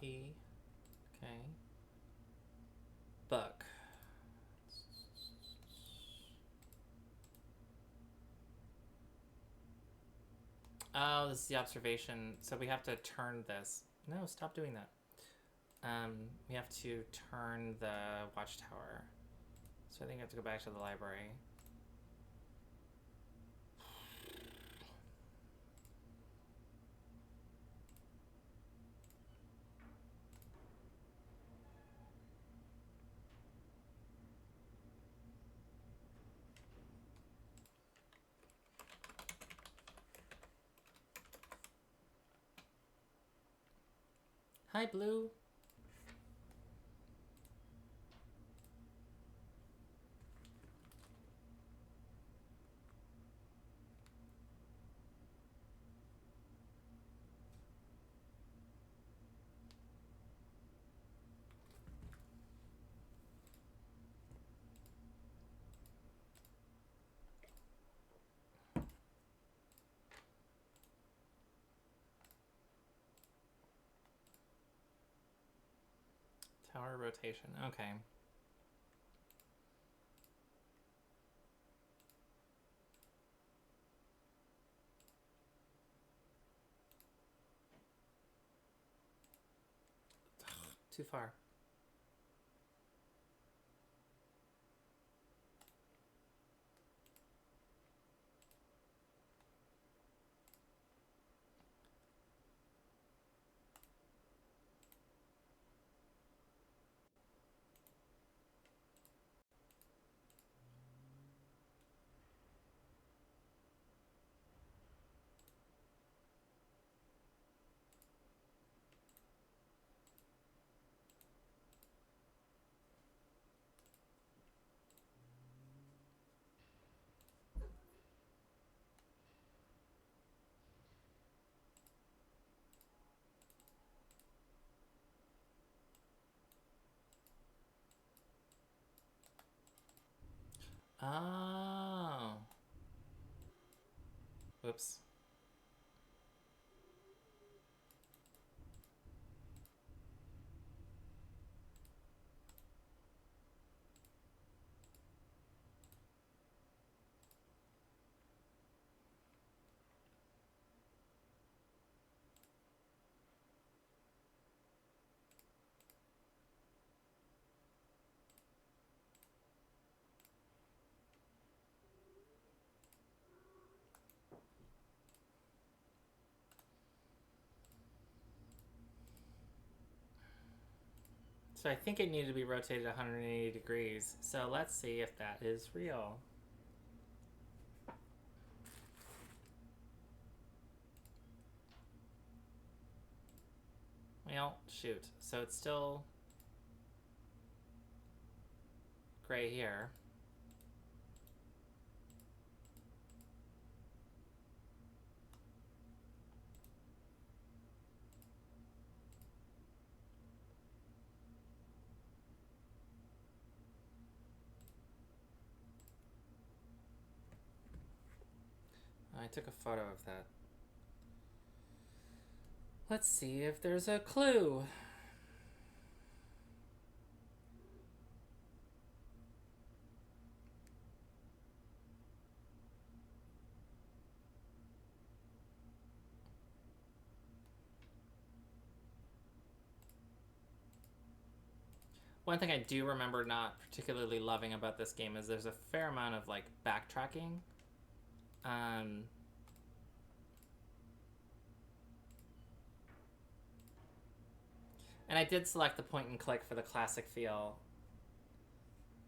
Key. Okay. Book. Oh, this is the observation. So we have to turn this. No, stop doing that. We have to turn the watchtower. So I think I have to go back to the library. Hi, Blue. Tower rotation. Okay. Too far. Oh. Oops. So I think it needed to be rotated 180 degrees. So let's see if that is real. Well, shoot. So it's still gray here. I took a photo of that. Let's see if there's a clue. One thing I do remember not particularly loving about this game is there's a fair amount of like backtracking. And I did select the point and click for the classic feel.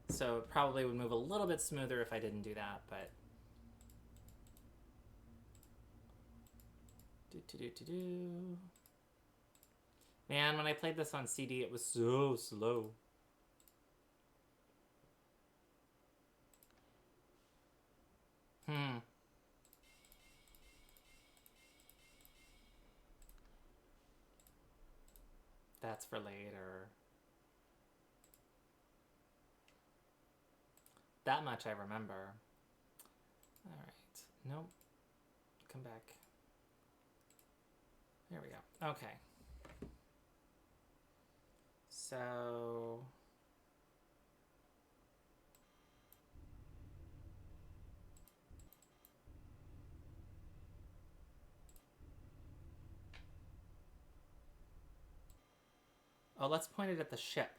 So it probably would move a little bit smoother if I didn't do that, but... Man, when I played this on CD, it was so slow. That's for later. That much I remember. Alright. Nope. Come back. There we go. Okay. So... Oh, let's point it at the ship.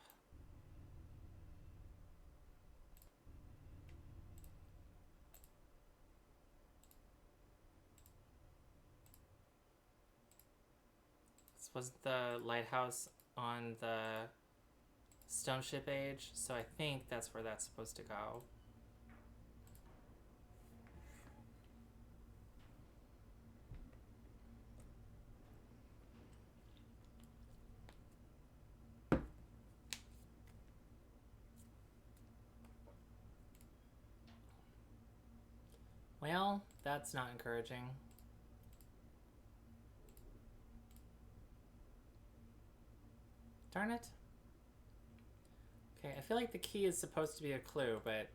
This was the lighthouse on the stone ship age, so I think that's where that's supposed to go. Well, that's not encouraging. Darn it. Okay, I feel like the key is supposed to be a clue, but...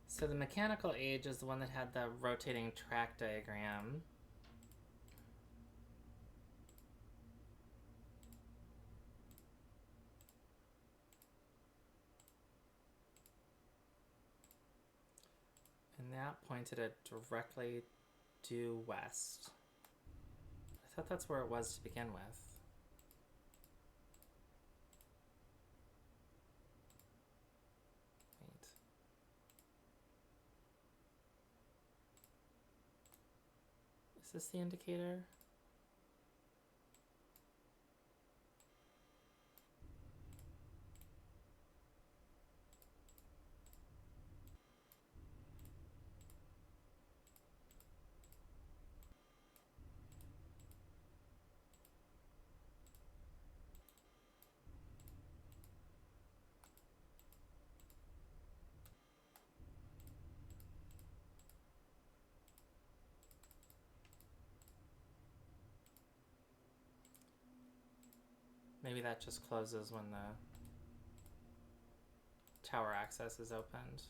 So the mechanical age is the one that had the rotating track diagram. And that pointed it directly due west. I thought that's where it was to begin with. Wait. Is this the indicator? Maybe that just closes when the tower access is opened.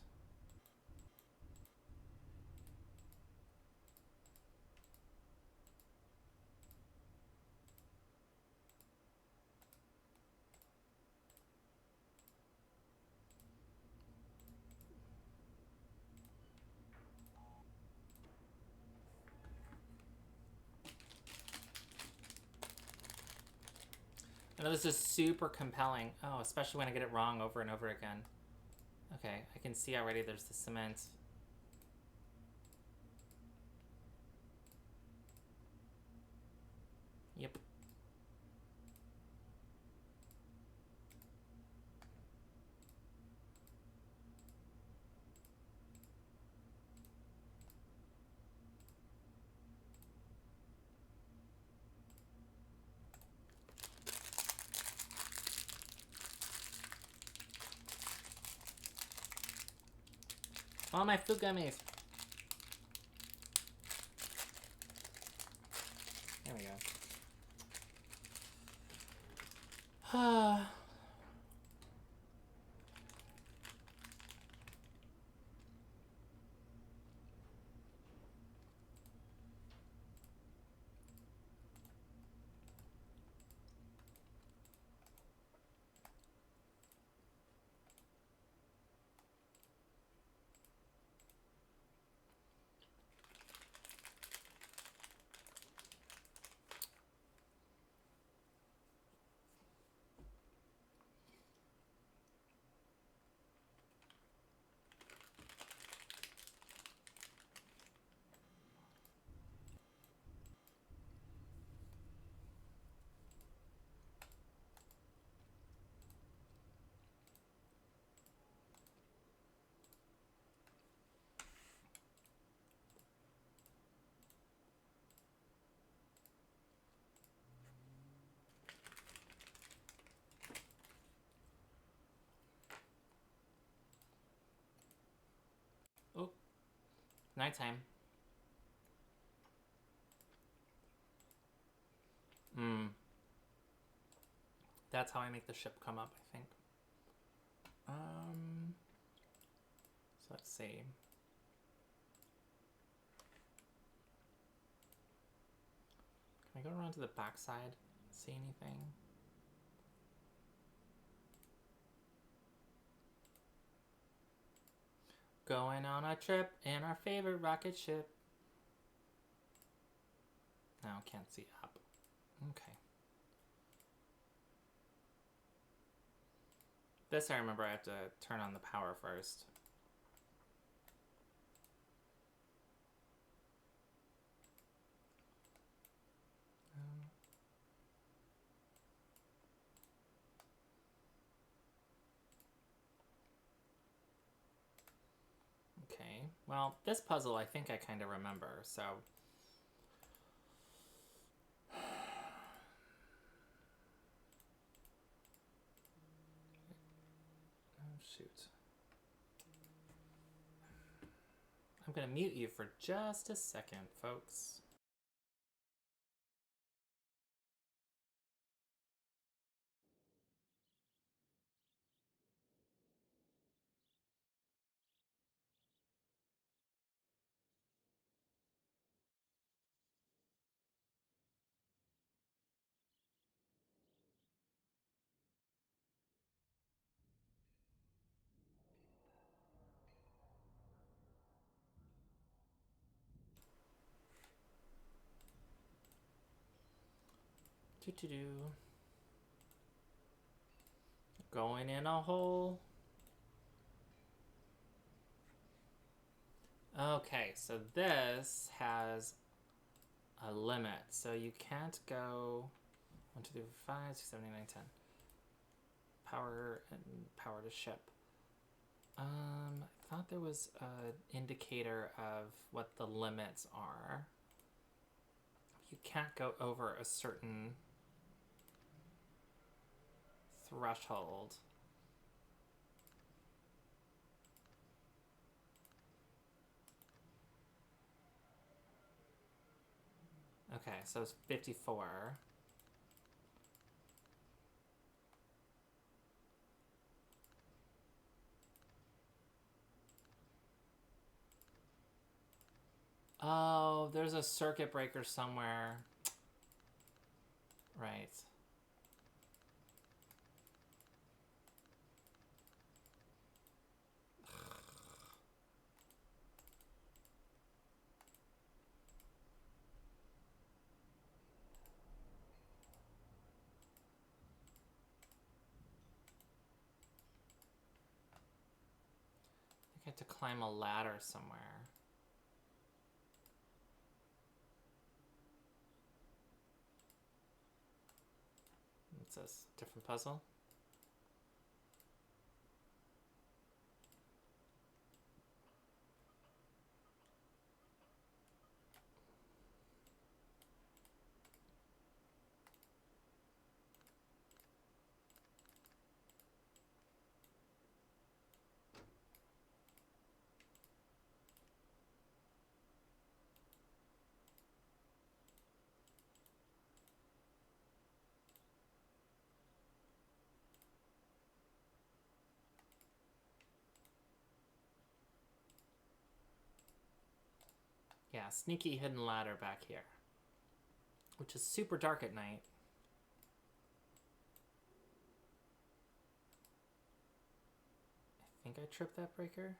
I know this is super compelling. Oh, especially when I get it wrong over and over again. Okay, I can see already there's the cement. Yep. All my food gummies. There we go. Oh, nighttime. That's how I make the ship come up, I think. So let's see. Can I go around to the backside? See anything? Going on a trip in our favorite rocket ship. No, can't see up. Okay. This I remember I have to turn on the power first. Okay. Well, this puzzle I think I kind of remember, so... Oh, shoot. I'm going to mute you for just a second, folks. Doo-doo-doo. Going in a hole. Okay, so this has a limit. So you can't go 1, 2, 3, 4, 5, 6, 7, 8, 9, 10. Power and power to ship. I thought there was an indicator of what the limits are. You can't go over a certain threshold. Okay, so it's 54. there's a circuit breaker somewhere. Right. I have to climb a ladder somewhere. What's this? Different puzzle? Yeah, sneaky hidden ladder back here. Which is super dark at night. I think I tripped that breaker.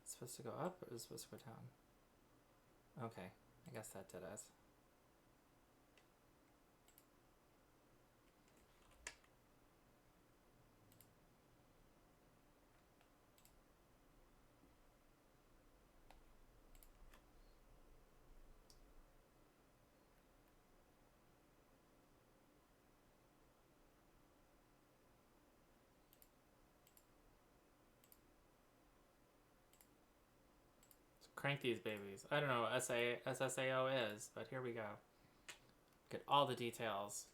Is it supposed to go up or is it supposed to go down? Okay, I guess that did it. Crank these babies. I don't know what SSAO is, but here we go. Get all the details.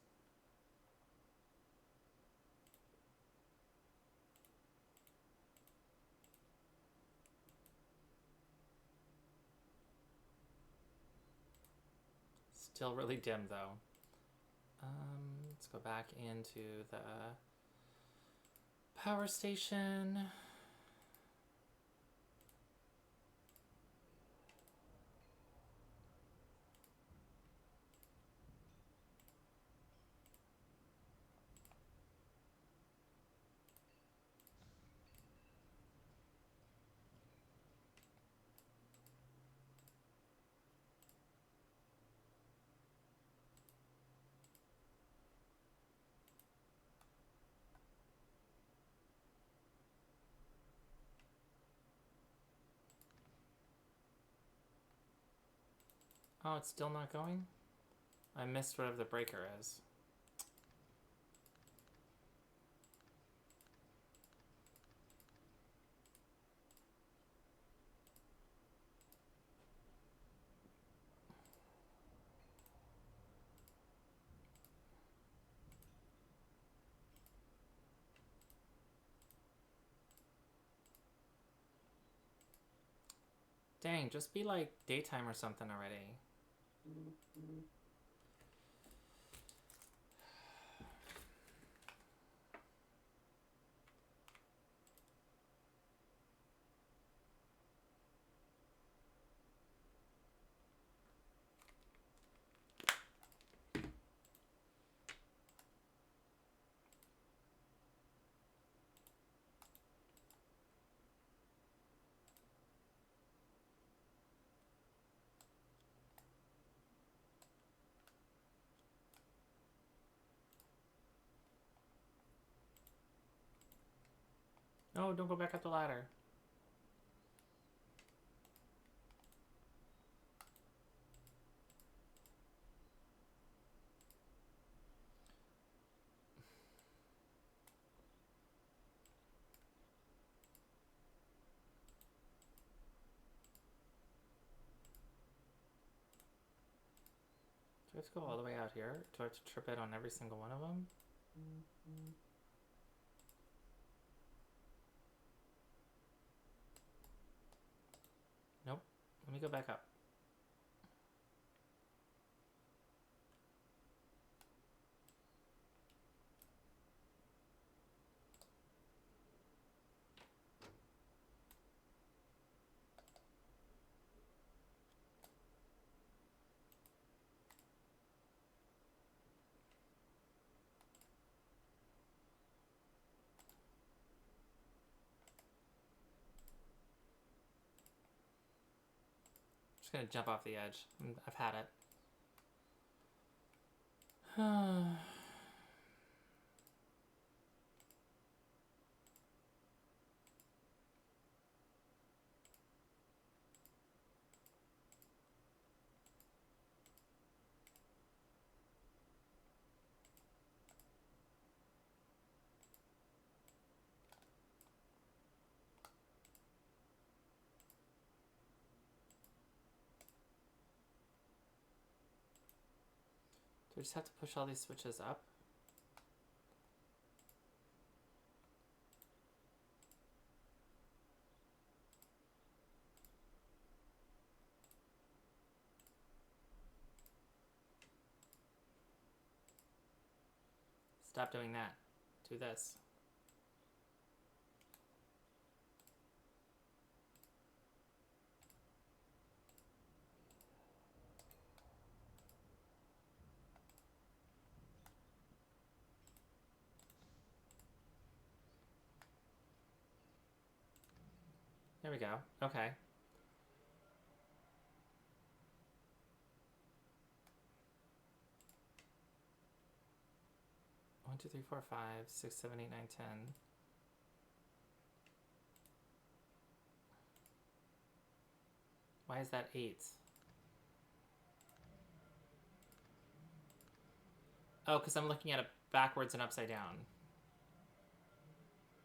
Still really dim though. Let's go back into the power station. Oh, it's still not going? I missed whatever the breaker is. Dang, just be like daytime or something already. No, don't go back up the ladder. Do I have to go all the way out here? Do I have to trip it on every single one of them? Nope. Let me go back up. just gonna jump off the edge. I've had it. Do we just have to push all these switches up? Stop doing that. Do this. There we go. Okay. 1, 2, 3, 4, 5, 6, 7, 8, 9, 10. Why is that 8? Oh, because I'm looking at it backwards and upside down.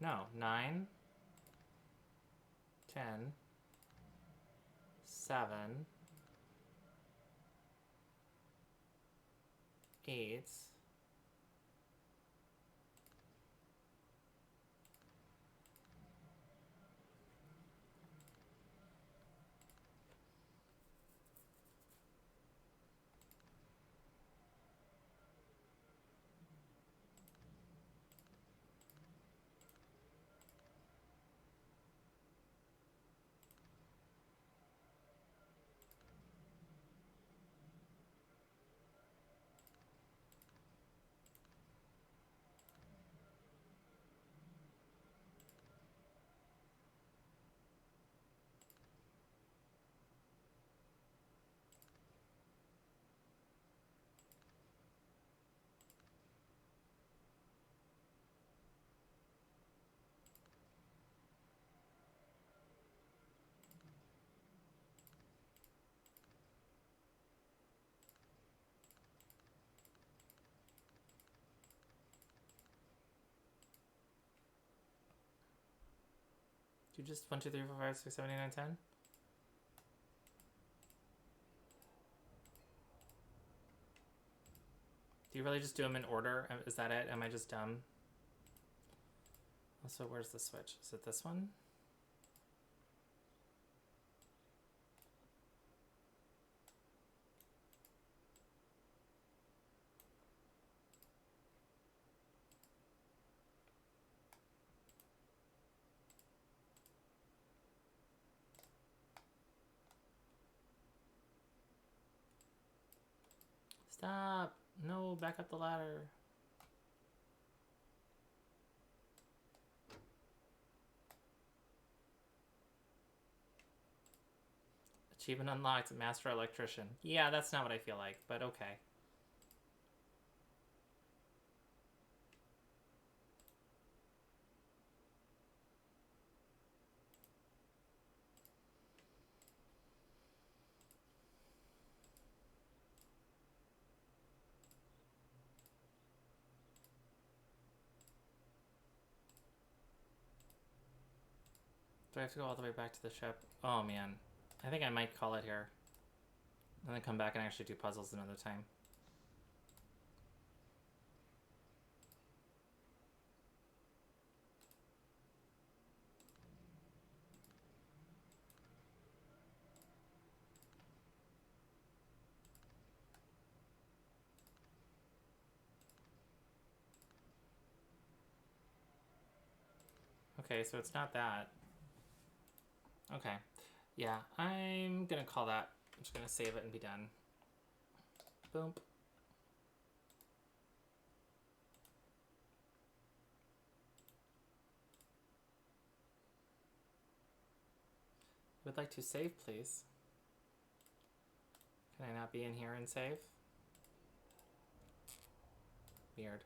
No, 9, 10, 7, 8. Do you just 1, 2, 3, 4, 5, 6, 7, 8, 9, 10? Do you really just do them in order? Is that it? Am I just dumb? Also, where's the switch? Is it this one? Stop! No, back up the ladder. Achievement unlocked, Master Electrician. Yeah, that's not what I feel like, but okay. Do I have to go all the way back to the ship? Oh man. I think I might call it here. And then come back and actually do puzzles another time. Okay, so it's not that. Okay. Yeah, I'm gonna call that. I'm just gonna save it and be done. Boom. Would like to save, please. Can I not be in here and save? Weird.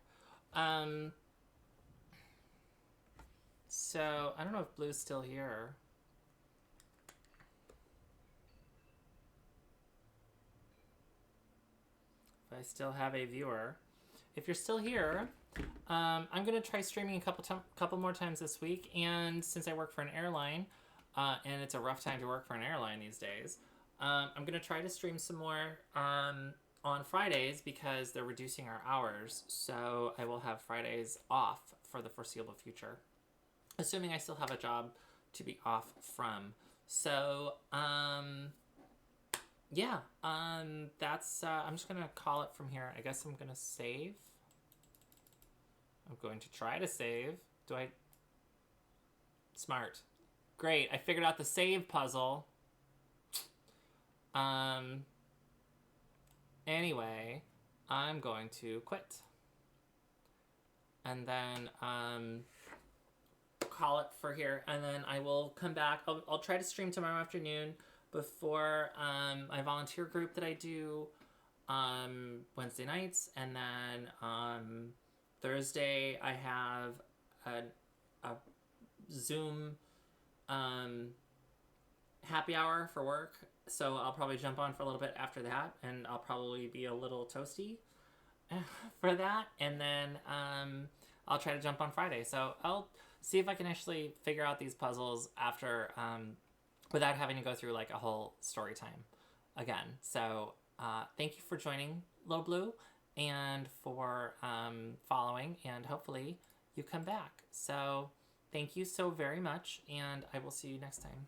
So, I don't know if Blue's still here. If I still have a viewer. If you're still here, I'm going to try streaming a couple more times this week. And since I work for an airline, and it's a rough time to work for an airline these days, I'm going to try to stream some more on Fridays because they're reducing our hours. So I will have Fridays off for the foreseeable future, assuming I still have a job to be off from. So, yeah, that's, I'm just going to call it from here. I guess I'm going to save. I'm going to try to save. Do I? Smart. Great, I figured out the save puzzle. Anyway, I'm going to quit. And then, call it for here. And then I will come back. I'll try to stream tomorrow afternoon before, my volunteer group that I do, Wednesday nights. And then, Thursday I have a Zoom happy hour for work, so I'll probably jump on for a little bit after that, and I'll probably be a little toasty for that, and then I'll try to jump on Friday. So I'll see if I can actually figure out these puzzles after without having to go through like a whole story time again. So thank you for joining, Little Blue, and for following, and hopefully you come back. So thank you so very much, and I will see you next time.